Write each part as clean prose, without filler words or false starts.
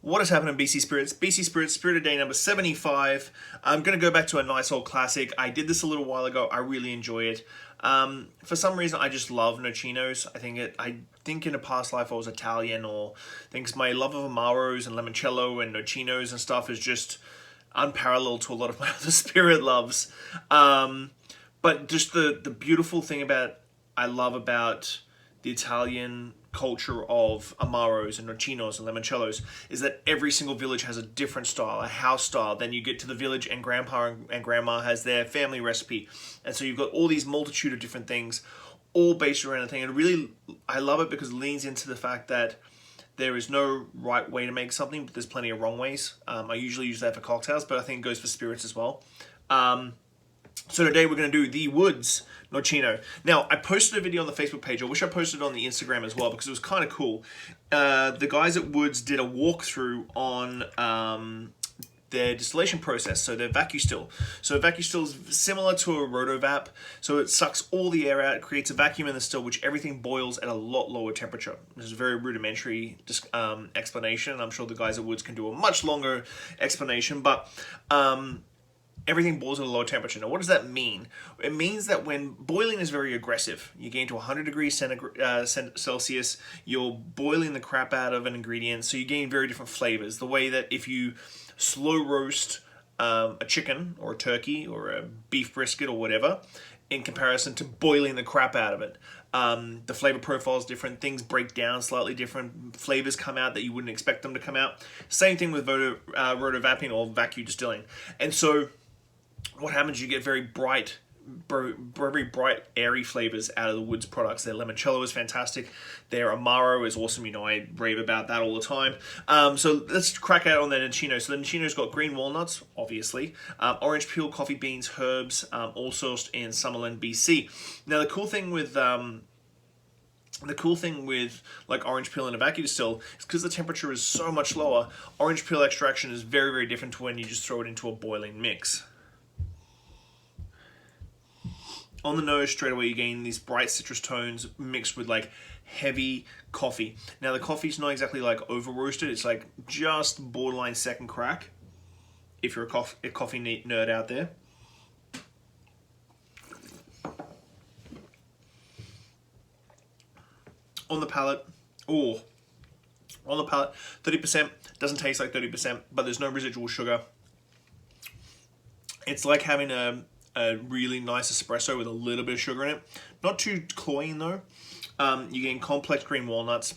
What is happening, BC Spirits? BC Spirits, Spirit of Day number 75. I'm going to go back to a nice old classic. I did this a little while ago. I really enjoy it. For some reason, I just love Nocinos. I think in a past life I was Italian, or I think my love of Amaros and Limoncello and Nocinos and stuff is just unparalleled to a lot of my other spirit loves. But just the beautiful thing I love about the Italian culture of Amaros and Nocinos and Limoncellos is that every single village has a different style, a house style. Then you get to the village and grandpa and grandma has their family recipe. And so you've got all these multitude of different things all based around a thing. And really, I love it because it leans into the fact that there is no right way to make something, but there's plenty of wrong ways. I usually use that for cocktails, but I think it goes for spirits as well. So today we're going to do the Woods Nocino. Now, I posted a video on the Facebook page. I wish I posted it on the Instagram as well because it was kind of cool. The guys at Woods did a walkthrough on their distillation process, so their vacudistillation. So vacudistillation is similar to a rotovap. So it sucks all the air out, creates a vacuum in the still, which everything boils at a lot lower temperature. This is a very rudimentary explanation. I'm sure the guys at Woods can do a much longer explanation, but everything boils at a low temperature. Now, what does that mean? It means that when boiling is very aggressive, you get to 100 degrees Celsius, you're boiling the crap out of an ingredient, so you gain very different flavors. The way that if you slow roast a chicken or a turkey or a beef brisket or whatever, in comparison to boiling the crap out of it, the flavor profile is different, things break down slightly different, flavors come out that you wouldn't expect them to come out. Same thing with rotovapping or vacuum distilling. And so what happens, you get very bright, airy flavors out of the Woods products. Their limoncello is fantastic. Their Amaro is awesome. You know, I rave about that all the time. So let's crack out on the Nocino. So the Nocino's got green walnuts, obviously, orange peel, coffee beans, herbs, all sourced in Summerlin, BC. Now, the cool thing with like orange peel in a vacuum distill is because the temperature is so much lower, orange peel extraction is very, very different to when you just throw it into a boiling mix. On the nose, straight away, you gain these bright citrus tones mixed with like heavy coffee. Now, the coffee's not exactly like over roasted. It's like just borderline second crack, if you're a coffee nerd out there. On the palate, 30%. Doesn't taste like 30%, but there's no residual sugar. It's like having a really nice espresso with a little bit of sugar in it. Not too cloying though. You gain complex green walnuts.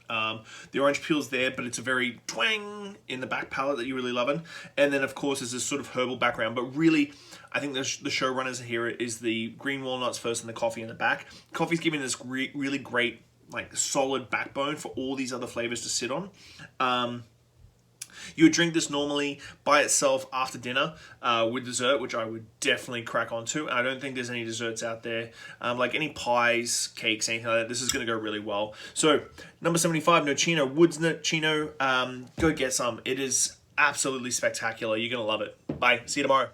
The orange peel's there, but it's a very twang in the back palate that you're really loving. And then of course there's this sort of herbal background, but really I think the showrunners here is the green walnuts first and the coffee in the back. Coffee's giving this really great, like, solid backbone for all these other flavors to sit on. You would drink this normally by itself after dinner with dessert, which I would definitely crack onto. And I don't think there's any desserts out there, like any pies, cakes, anything like that. This is going to go really well. So, number 75, Nocino, Woods Nocino. Go get some. It is absolutely spectacular. You're going to love it. Bye. See you tomorrow.